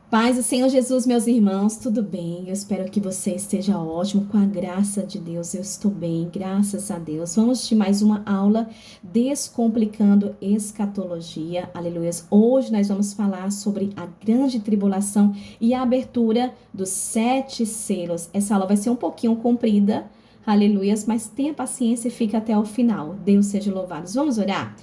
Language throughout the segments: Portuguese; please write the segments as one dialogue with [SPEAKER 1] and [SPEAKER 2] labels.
[SPEAKER 1] Paz do Senhor Jesus, meus irmãos, tudo bem? Eu espero que você esteja ótimo, com a graça de Deus. Eu estou bem, graças a Deus. Vamos de mais uma aula Descomplicando Escatologia, aleluia. Hoje nós vamos falar sobre a grande tribulação e a abertura dos 7 selos. Essa aula vai ser um pouquinho comprida, aleluia, mas tenha paciência e fica até o final. Deus seja louvado. Vamos orar?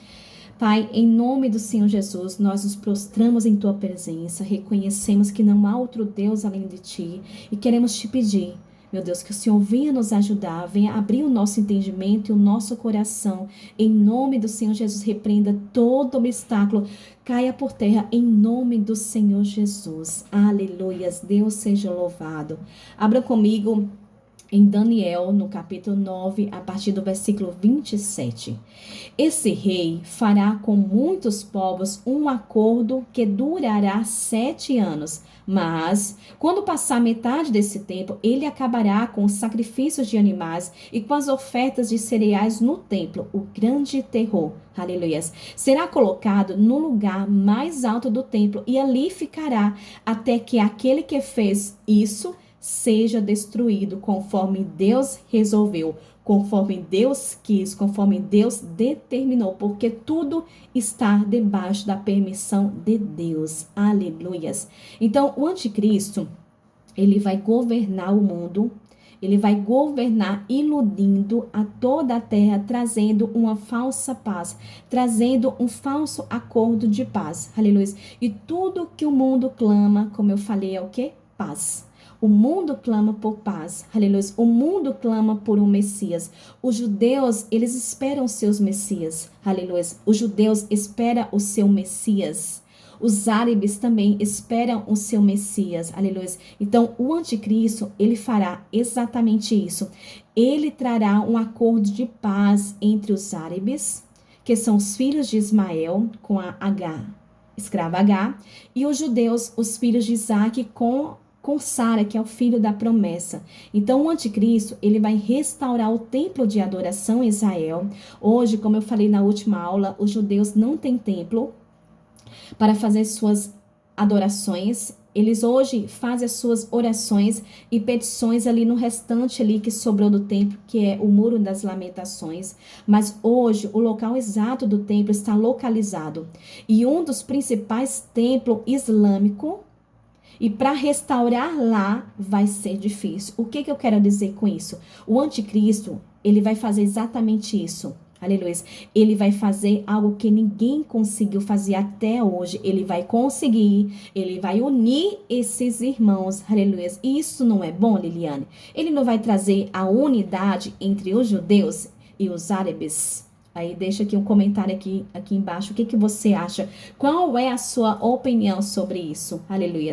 [SPEAKER 1] Pai, em nome do Senhor Jesus, nós nos prostramos em Tua presença, reconhecemos que não há outro Deus além de Ti e queremos Te pedir, meu Deus, que o Senhor venha nos ajudar, venha abrir o nosso entendimento e o nosso coração. Em nome do Senhor Jesus, repreenda todo obstáculo, caia por terra em nome do Senhor Jesus. Aleluias, Deus seja louvado. Abra comigo em Daniel, no capítulo 9, a partir do versículo 27. Esse rei fará com muitos povos um acordo que durará 7 anos, mas, quando passar metade desse tempo, ele acabará com os sacrifícios de animais e com as ofertas de cereais no templo, o grande terror. Aleluias. Será colocado no lugar mais alto do templo e ali ficará até que aquele que fez isso seja destruído, conforme Deus resolveu, conforme Deus quis, conforme Deus determinou, porque tudo está debaixo da permissão de Deus. Aleluias. Então, o anticristo, ele vai governar o mundo, ele vai governar iludindo a toda a terra, trazendo uma falsa paz, trazendo um falso acordo de paz. Aleluia. E tudo que o mundo clama, como eu falei, é o quê? Paz. O mundo clama por paz, aleluia. O mundo clama por um Messias. Os judeus, eles esperam seus Messias, aleluia. Os judeus esperam o seu Messias. Os árabes também esperam o seu Messias, aleluia. Então, o anticristo, ele fará exatamente isso. Ele trará um acordo de paz entre os árabes, que são os filhos de Ismael, com a H, escrava H, e os judeus, os filhos de Isaac, com Sara, que é o filho da promessa. Então, o anticristo, ele vai restaurar o templo de adoração em Israel. Hoje, como eu falei na última aula, os judeus não têm templo para fazer suas adorações. Eles hoje fazem as suas orações e petições ali no restante ali que sobrou do templo, que é o Muro das Lamentações. Mas hoje o local exato do templo está localizado. E um dos principais templos islâmicos, e para restaurar lá vai ser difícil. O que eu quero dizer com isso? O anticristo, ele vai fazer exatamente isso. Aleluia. Ele vai fazer algo que ninguém conseguiu fazer até hoje. Ele vai conseguir, ele vai unir esses irmãos. Aleluia. E isso não é bom, Liliane? Ele não vai trazer a unidade entre os judeus e os árabes? Aí deixa aqui um comentário aqui embaixo. O que você acha? Qual é a sua opinião sobre isso? Aleluia.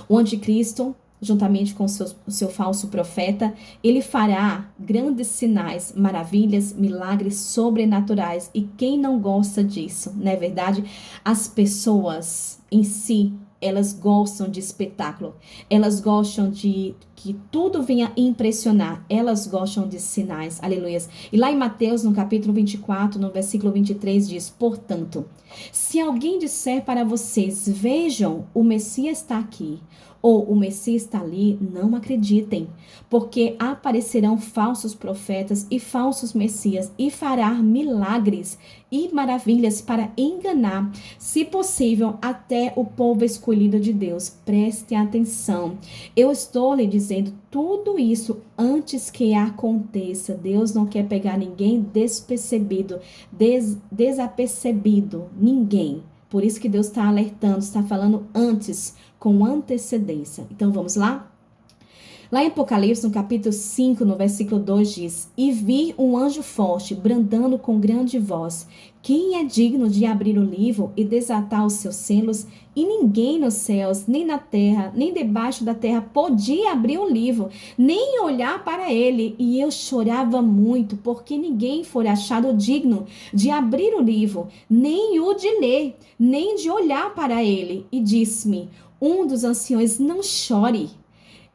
[SPEAKER 1] O anticristo, juntamente com o seu falso profeta, ele fará grandes sinais, maravilhas, milagres sobrenaturais. E quem não gosta disso, não é verdade? As pessoas em si, elas gostam de espetáculo. Elas gostam de que tudo venha impressionar. Elas gostam de sinais. Aleluia. E lá em Mateus, no capítulo 24, no versículo 23, diz: portanto, se alguém disser para vocês, vejam, o Messias está aqui, ou o Messias está ali, não acreditem, porque aparecerão falsos profetas e falsos messias e fará milagres e maravilhas para enganar, se possível, até o povo escolhido de Deus. Preste atenção. Eu estou lhe dizendo tudo isso antes que aconteça. Deus não quer pegar ninguém despercebido, desapercebido, ninguém. Por isso que Deus está alertando, está falando antes, com antecedência. Então vamos lá? Lá em Apocalipse, no capítulo 5, no versículo 2, diz: e vi um anjo forte, bradando com grande voz: quem é digno de abrir o livro e desatar os seus selos? E ninguém nos céus, nem na terra, nem debaixo da terra podia abrir o livro, nem olhar para ele. E eu chorava muito, porque ninguém foi achado digno de abrir o livro, nem o de ler, nem de olhar para ele. E disse-me um dos anciões: não chore.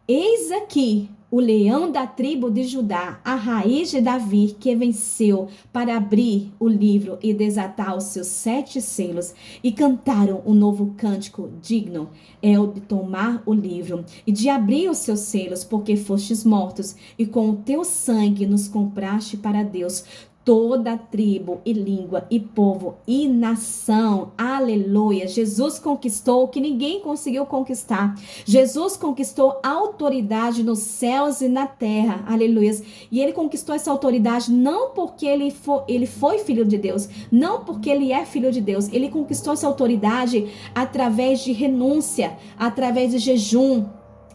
[SPEAKER 1] Eis aqui o leão da tribo de Judá, a raiz de Davi, que venceu para abrir o livro e desatar os seus 7 selos, e cantaram um novo cântico digno, é o de tomar o livro e de abrir os seus selos, porque fostes mortos, e com o teu sangue nos compraste para Deus toda tribo e língua e povo e nação. Aleluia. Jesus conquistou o que ninguém conseguiu conquistar. Jesus conquistou autoridade nos céus e na terra. Aleluia. E ele conquistou essa autoridade não porque ele foi filho de Deus, não porque ele é filho de Deus. Ele conquistou essa autoridade através de renúncia, através de jejum,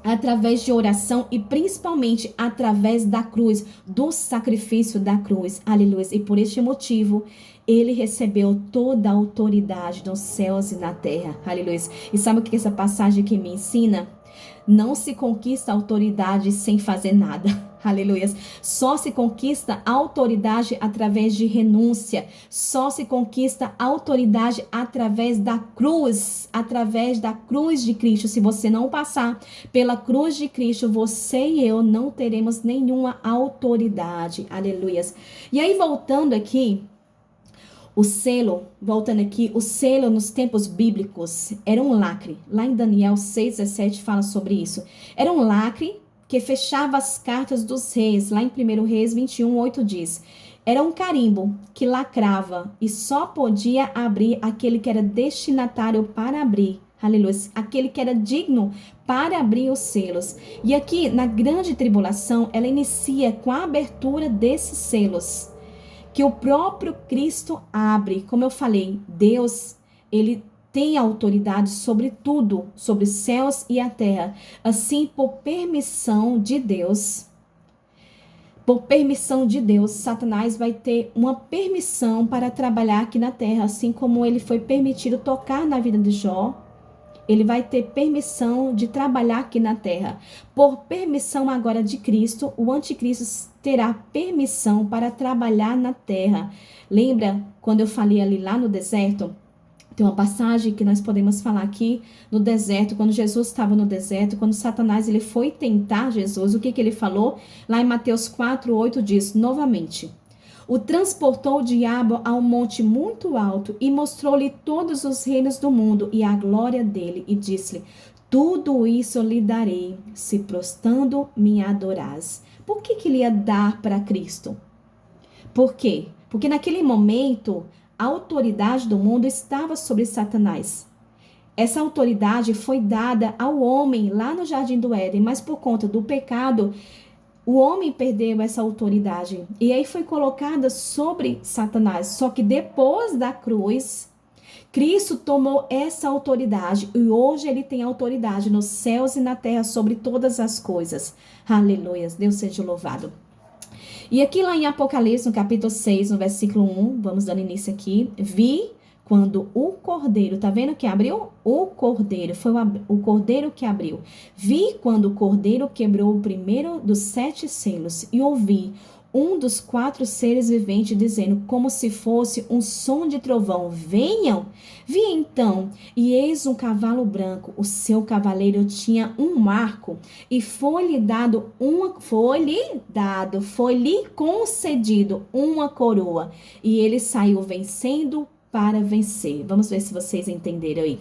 [SPEAKER 1] através de oração e principalmente através da cruz, do sacrifício da cruz. Aleluia. E por este motivo, ele recebeu toda a autoridade nos céus e na terra. Aleluia. E sabe o que essa passagem aqui me ensina? Não se conquista autoridade sem fazer nada. Aleluia. Só se conquista autoridade através de renúncia. Só se conquista autoridade através da cruz de Cristo. Se você não passar pela cruz de Cristo, você e eu não teremos nenhuma autoridade. Aleluia. E aí, voltando aqui o selo nos tempos bíblicos era um lacre. Lá em Daniel 6:17 fala sobre isso. Era um lacre que fechava as cartas dos reis. Lá em 1 Reis 21:8 diz: era um carimbo que lacrava e só podia abrir aquele que era destinatário para abrir. Aleluia. Aquele que era digno para abrir os selos. E aqui, na grande tribulação, ela inicia com a abertura desses selos, que o próprio Cristo abre. Como eu falei, Deus, ele tem autoridade sobre tudo, sobre os céus e a terra. Assim, por permissão de Deus, Satanás vai ter uma permissão para trabalhar aqui na terra, assim como ele foi permitido tocar na vida de Jó. Ele vai ter permissão de trabalhar aqui na terra. Por permissão agora de Cristo, o anticristo terá permissão para trabalhar na terra. Lembra quando eu falei ali lá no deserto? Tem uma passagem que nós podemos falar aqui no deserto, quando Jesus estava no deserto, quando Satanás ele foi tentar Jesus, o que ele falou? Lá em Mateus 4:8 diz, novamente: o transportou o diabo a um monte muito alto e mostrou-lhe todos os reinos do mundo e a glória dele, e disse-lhe: tudo isso lhe darei, se prostrando me adorás. Por que ele ia dar para Cristo? Por quê? Porque naquele momento a autoridade do mundo estava sobre Satanás. Essa autoridade foi dada ao homem lá no Jardim do Éden, mas por conta do pecado, o homem perdeu essa autoridade e aí foi colocada sobre Satanás. Só que depois da cruz, Cristo tomou essa autoridade e hoje ele tem autoridade nos céus e na terra sobre todas as coisas. Aleluia, Deus seja louvado. E aqui lá em Apocalipse, no capítulo 6, no versículo 1, vamos dando início aqui. Vi quando o cordeiro, tá vendo que abriu? O cordeiro, foi o cordeiro que abriu. Vi quando o cordeiro quebrou o primeiro dos 7 selos e ouvi um dos 4 seres viventes dizendo, como se fosse um som de trovão: venham! Vi então, e eis um cavalo branco, o seu cavaleiro tinha um arco, e foi-lhe concedido uma coroa, e ele saiu vencendo para vencer. Vamos ver se vocês entenderam aí.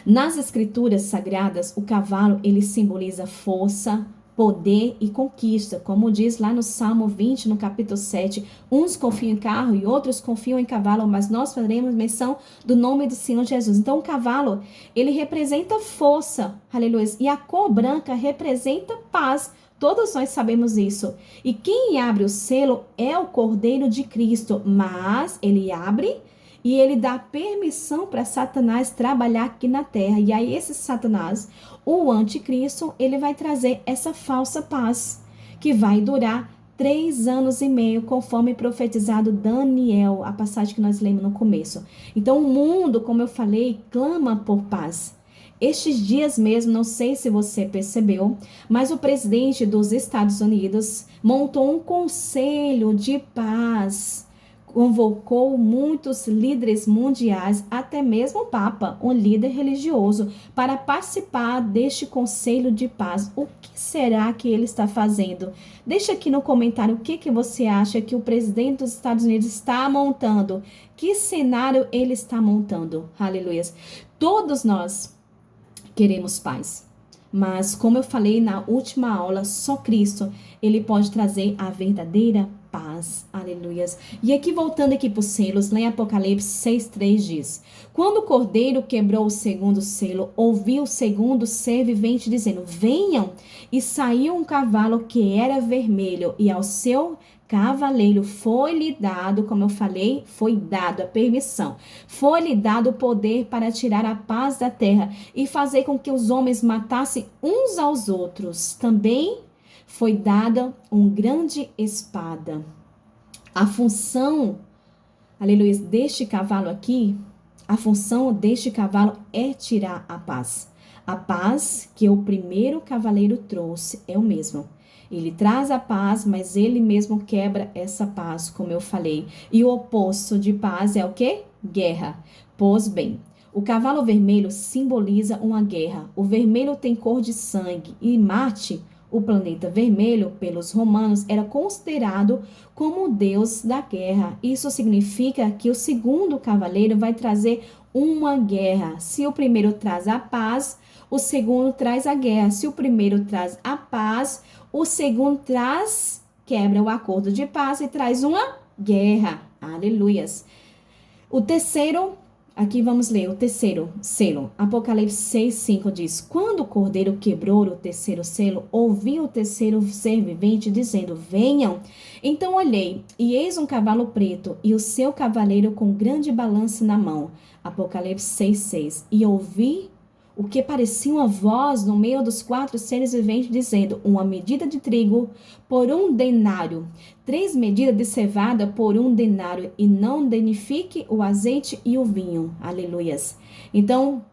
[SPEAKER 1] Nas escrituras sagradas, o cavalo, ele simboliza força, poder e conquista, como diz lá no Salmo 20, no capítulo 7, uns confiam em carro e outros confiam em cavalo, mas nós faremos menção do nome do Senhor Jesus. Então o cavalo, ele representa força, aleluia, e a cor branca representa paz. Todos nós sabemos isso. E quem abre o selo é o Cordeiro de Cristo, mas ele abre e ele dá permissão para Satanás trabalhar aqui na terra. E aí esse Satanás, o anticristo, ele vai trazer essa falsa paz, que vai durar 3 anos e meio, conforme profetizado Daniel, a passagem que nós lemos no começo. Então o mundo, como eu falei, clama por paz. Estes dias mesmo, não sei se você percebeu, mas o presidente dos Estados Unidos montou um conselho de paz convocou muitos líderes mundiais, até mesmo o Papa, um líder religioso, para participar deste Conselho de Paz. O que será que ele está fazendo? Deixa aqui no comentário o que você acha que o presidente dos Estados Unidos está montando. Que cenário ele está montando? Aleluia. Todos nós queremos paz. Mas, como eu falei na última aula, só Cristo, ele pode trazer a verdadeira paz. Aleluias. E aqui, voltando aqui para os selos, lá em Apocalipse 6:3 diz: quando o cordeiro quebrou o segundo selo, ouviu o segundo ser vivente dizendo: venham. E saiu um cavalo que era vermelho, e ao seu cavaleiro foi-lhe dado, como eu falei, foi dado a permissão, foi-lhe dado o poder para tirar a paz da terra e fazer com que os homens matassem uns aos outros. Também foi dada uma grande espada. A função, aleluia, deste cavalo aqui, a função deste cavalo é tirar a paz. A paz que o primeiro cavaleiro trouxe é o mesmo. Ele traz a paz, mas ele mesmo quebra essa paz, como eu falei. E o oposto de paz é o quê? Guerra. Pois bem, o cavalo vermelho simboliza uma guerra. O vermelho tem cor de sangue e Marte, o planeta vermelho, pelos romanos, era considerado como o deus da guerra. Isso significa que o segundo cavaleiro vai trazer uma guerra. Se o primeiro traz a paz, o segundo traz a guerra. Se o primeiro traz a paz, o segundo quebra o acordo de paz e traz uma guerra. Aleluias. O terceiro, aqui vamos ler o terceiro selo. Apocalipse 6:5 diz: quando o cordeiro quebrou o terceiro selo, ouvi o terceiro ser vivente dizendo: venham. Então olhei, e eis um cavalo preto, e o seu cavaleiro com grande balança na mão. Apocalipse 6:6. E ouvi o que parecia uma voz no meio dos 4 seres viventes, dizendo: uma medida de trigo por 1 denário, 3 medidas de cevada por 1 denário, e não danifique o azeite e o vinho. Aleluias. Então,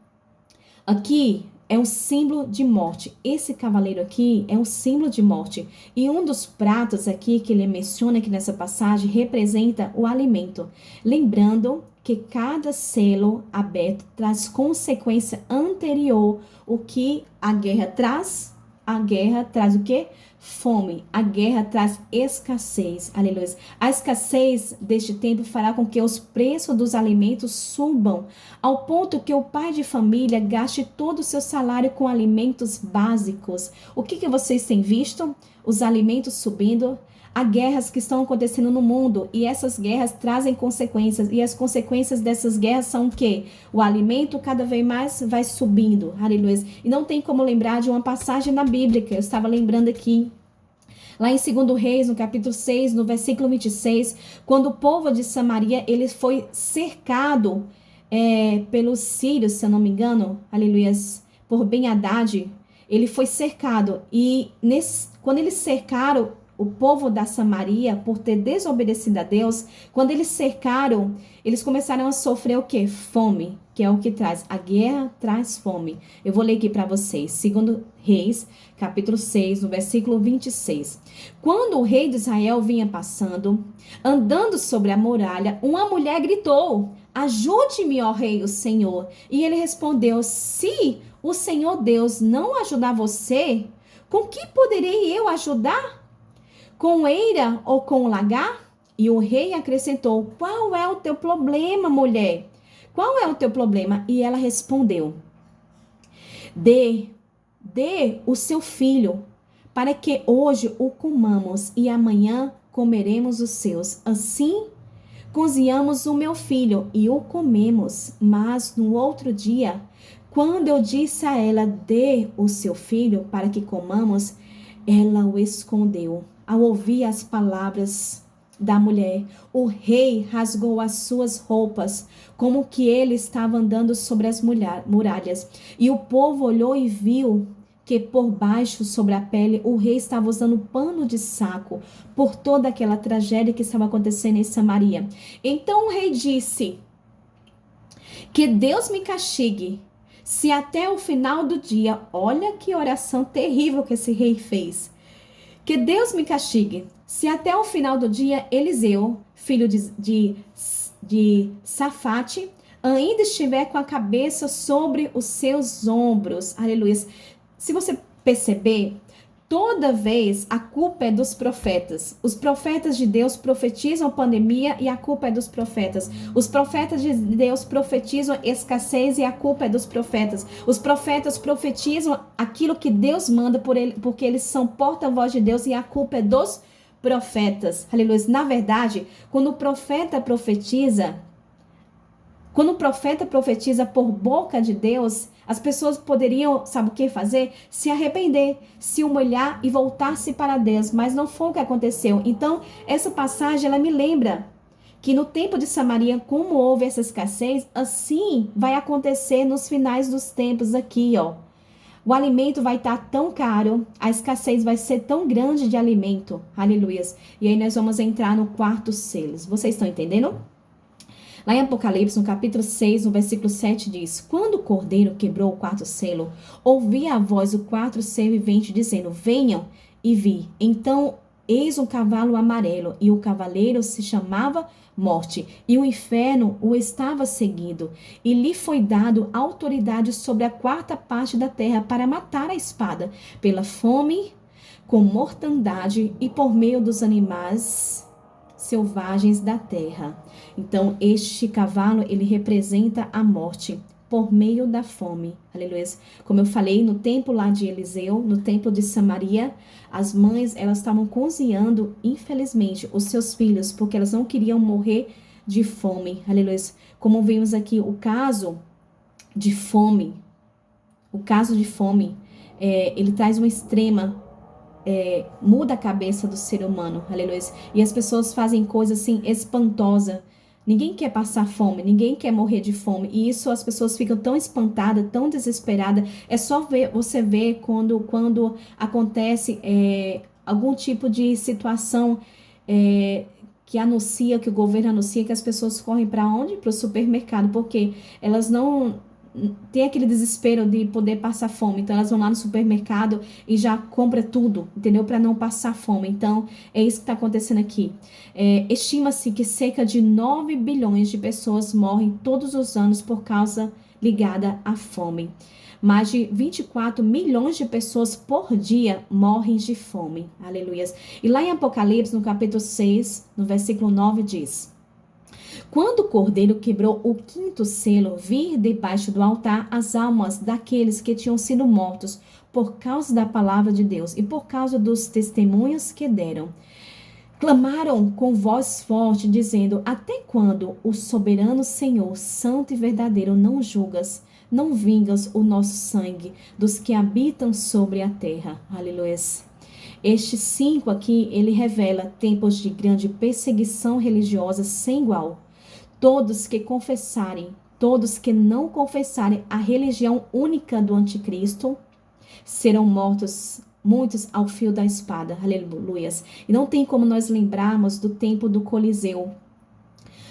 [SPEAKER 1] aqui é um símbolo de morte. Esse cavaleiro aqui é um símbolo de morte. E um dos pratos aqui que ele menciona aqui nessa passagem representa o alimento. Lembrando que cada selo aberto traz consequência anterior. O que a guerra traz? A guerra traz o quê? Fome. A guerra traz escassez. Aleluia. A escassez deste tempo fará com que os preços dos alimentos subam, ao ponto que o pai de família gaste todo o seu salário com alimentos básicos. O que vocês têm visto? Os alimentos subindo. Há guerras que estão acontecendo no mundo e essas guerras trazem consequências. E as consequências dessas guerras são o quê? O alimento cada vez mais vai subindo. Aleluia. E não tem como lembrar de uma passagem na Bíblia que eu estava lembrando aqui. Lá em 2 Reis, no capítulo 6, no versículo 26, quando o povo de Samaria ele foi cercado pelos sírios, se eu não me engano, aleluia, por Ben-Hadad, ele foi cercado. E quando eles cercaram o povo da Samaria, por ter desobedecido a Deus, quando eles cercaram, eles começaram a sofrer o quê? Fome, que é o que traz. A guerra traz fome. Eu vou ler aqui para vocês. 2 Reis, capítulo 6, no versículo 26. Quando o rei de Israel vinha passando, andando sobre a muralha, uma mulher gritou: ajude-me, ó rei, o Senhor. E ele respondeu: se o Senhor Deus não ajudar você, com que poderei eu ajudar? Com eira ou com lagar? E o rei acrescentou: qual é o teu problema, mulher? Qual é o teu problema? E ela respondeu: Dê o seu filho, para que hoje o comamos e amanhã comeremos os seus. Assim, cozinhamos o meu filho e o comemos. Mas no outro dia, quando eu disse a ela: dê o seu filho para que comamos, ela o escondeu. Ao ouvir as palavras da mulher, o rei rasgou as suas roupas, como que ele estava andando sobre as muralhas. E o povo olhou e viu que por baixo, sobre a pele, o rei estava usando pano de saco, por toda aquela tragédia que estava acontecendo em Samaria. Então o rei disse: que Deus me castigue, se até o final do dia, olha que oração terrível que esse rei fez, Que Deus me castigue, se até o final do dia Eliseu, filho de Safate, ainda estiver com a cabeça sobre os seus ombros. Aleluia. Se você perceber, toda vez a culpa é dos profetas. Os profetas de Deus profetizam pandemia e a culpa é dos profetas. Os profetas de Deus profetizam escassez e a culpa é dos profetas. Os profetas profetizam aquilo que Deus manda porque eles são porta-voz de Deus e a culpa é dos profetas. Aleluia. Na verdade, quando o profeta profetiza por boca de Deus, as pessoas poderiam, sabe o que fazer? Se arrepender, se humilhar e voltar-se para Deus, mas não foi o que aconteceu. Então, essa passagem, ela me lembra que no tempo de Samaria, como houve essa escassez, assim vai acontecer nos finais dos tempos aqui, ó. O alimento vai estar tão caro, a escassez vai ser tão grande de alimento, aleluias. E aí nós vamos entrar no quarto selo. Vocês estão entendendo? Lá em Apocalipse, no capítulo 6, no versículo 7, diz: Quando o cordeiro quebrou o quarto selo, ouvi a voz do quarto selo vivente dizendo: Venham, e vi. Então, eis um cavalo amarelo, e o cavaleiro se chamava Morte, e o inferno o estava seguindo, e lhe foi dado autoridade sobre a quarta parte da terra para matar a espada, pela fome, com mortandade e por meio dos animais selvagens da terra. Então, este cavalo, ele representa a morte por meio da fome. Aleluia. Como eu falei, no templo lá de Eliseu, no templo de Samaria, as mães, elas estavam cozinhando, infelizmente, os seus filhos, porque elas não queriam morrer de fome. Aleluia. Como vimos aqui, o caso de fome, ele traz uma extrema muda a cabeça do ser humano, aleluia. E as pessoas fazem coisas assim espantosas. Ninguém quer passar fome, ninguém quer morrer de fome. E isso as pessoas ficam tão espantadas, tão desesperadas. É só você ver quando acontece algum tipo de situação que anuncia, que o governo anuncia, que as pessoas correm para onde? Para o supermercado, porque elas não tem aquele desespero de poder passar fome, então elas vão lá no supermercado e já compra tudo, entendeu? Para não passar fome. Então é isso que está acontecendo aqui. Estima-se que cerca de 9 bilhões de pessoas morrem todos os anos por causa ligada à fome. Mais de 24 milhões de pessoas por dia morrem de fome. Aleluias. E lá em Apocalipse, no capítulo 6, no versículo 9, diz: Quando o cordeiro quebrou o quinto selo, vi debaixo do altar as almas daqueles que tinham sido mortos por causa da palavra de Deus e por causa dos testemunhos que deram. Clamaram com voz forte, dizendo: Até quando, o soberano Senhor, santo e verdadeiro, não julgas, não vingas o nosso sangue dos que habitam sobre a terra? Aleluia. Estes 5 aqui, ele revela tempos de grande perseguição religiosa sem igual. Todos que não confessarem a religião única do anticristo serão mortos, muitos ao fio da espada. Aleluias. E não tem como nós lembrarmos do tempo do Coliseu,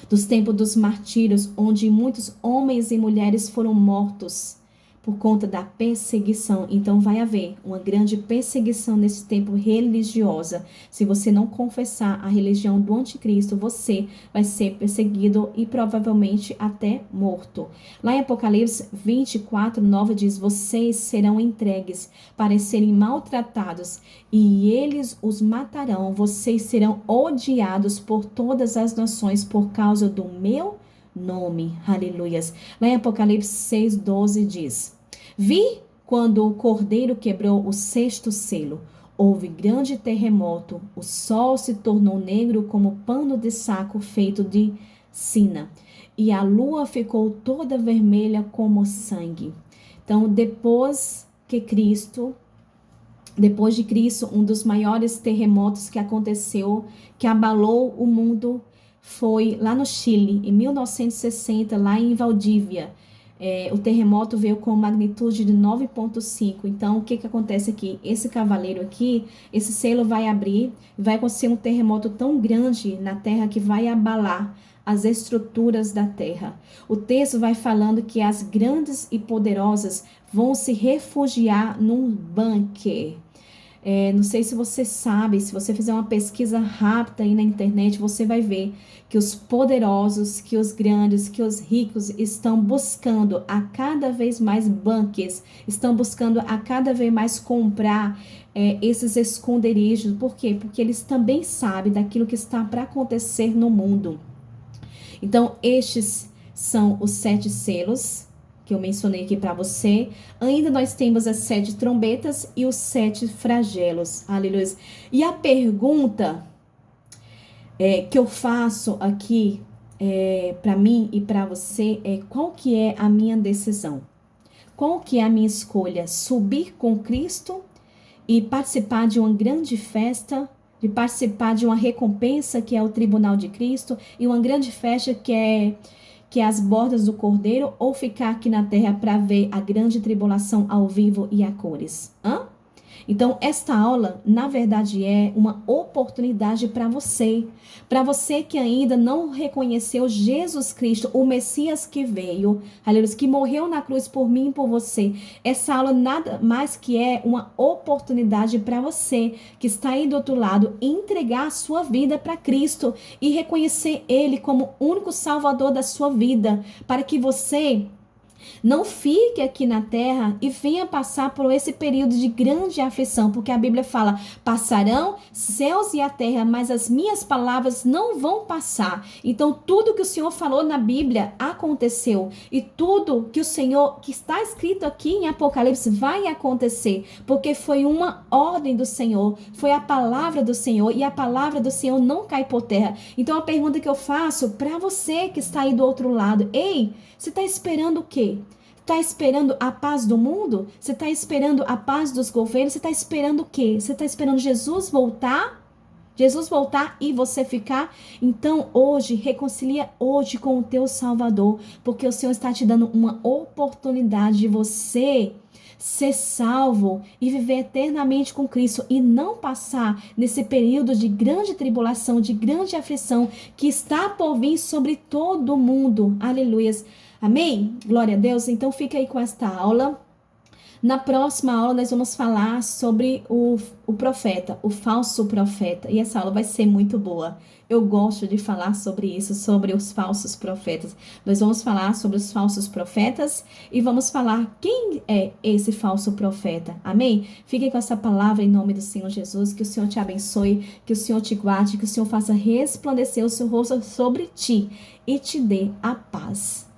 [SPEAKER 1] dos tempos dos martírios, onde muitos homens e mulheres foram mortos por conta da perseguição. Então vai haver uma grande perseguição nesse tempo religiosa. Se você não confessar a religião do anticristo, você vai ser perseguido e provavelmente até morto. Lá em Apocalipse 24, 9 diz: Vocês serão entregues para serem maltratados e eles os matarão. Vocês serão odiados por todas as nações por causa do meu nome. Aleluias. Lá em Apocalipse 6, 12 diz: Vi quando o cordeiro quebrou o sexto selo. Houve grande terremoto. O sol se tornou negro como pano de saco feito de sina. E a lua ficou toda vermelha como sangue. Então, depois de Cristo, um dos maiores terremotos que aconteceu, que abalou o mundo, foi lá no Chile, em 1960, lá em Valdívia. O terremoto veio com magnitude de 9,5. Então, o que acontece aqui? Esse cavaleiro aqui, esse selo vai abrir, vai acontecer um terremoto tão grande na terra que vai abalar as estruturas da terra. O texto vai falando que as grandes e poderosas vão se refugiar num bunker. Não sei se você sabe, se você fizer uma pesquisa rápida aí na internet, você vai ver que os poderosos, que os grandes, que os ricos estão buscando a cada vez mais banques, estão buscando a cada vez mais comprar esses esconderijos. Por quê? Porque eles também sabem daquilo que está para acontecer no mundo. Então, estes são os 7 selos que eu mencionei aqui para você. Ainda nós temos as 7 trombetas e os 7 flagelos. Aleluia. E a pergunta que eu faço aqui para mim e para você é: qual que é a minha decisão? Qual que é a minha escolha? Subir com Cristo e participar de uma grande festa, de participar de uma recompensa que é o tribunal de Cristo, e uma grande festa que é as bordas do Cordeiro, ou ficar aqui na terra para ver a grande tribulação ao vivo e a cores? Então, esta aula, na verdade, é uma oportunidade para você que ainda não reconheceu Jesus Cristo, o Messias que veio, aleluia, que morreu na cruz por mim e por você. Essa aula nada mais que é uma oportunidade para você que está aí do outro lado, entregar a sua vida para Cristo e reconhecer Ele como único Salvador da sua vida, para que você não fique aqui na terra e venha passar por esse período de grande aflição, porque a Bíblia fala: passarão céus e a terra, mas as minhas palavras não vão passar. Então, tudo que o Senhor falou na Bíblia aconteceu, e tudo que o Senhor, que está escrito aqui em Apocalipse, vai acontecer, porque foi uma ordem do Senhor, foi a palavra do Senhor, e a palavra do Senhor não cai por terra. Então, a pergunta que eu faço para você que está aí do outro lado: ei, você está esperando o quê? Está esperando a paz do mundo? Você está esperando a paz dos governos? Você está esperando o quê? Você está esperando Jesus voltar? Jesus voltar e você ficar? Então hoje, reconcilia hoje com o teu Salvador, porque o Senhor está te dando uma oportunidade de você ser salvo e viver eternamente com Cristo e não passar nesse período de grande tribulação, de grande aflição que está por vir sobre todo o mundo. Aleluias. Amém? Glória a Deus. Então fica aí com esta aula. Na próxima aula nós vamos falar sobre o profeta, o falso profeta. E essa aula vai ser muito boa. Eu gosto de falar sobre isso, sobre os falsos profetas. Nós vamos falar sobre os falsos profetas e vamos falar quem é esse falso profeta. Amém? Fiquem com essa palavra em nome do Senhor Jesus. Que o Senhor te abençoe, que o Senhor te guarde, que o Senhor faça resplandecer o seu rosto sobre ti e te dê a paz.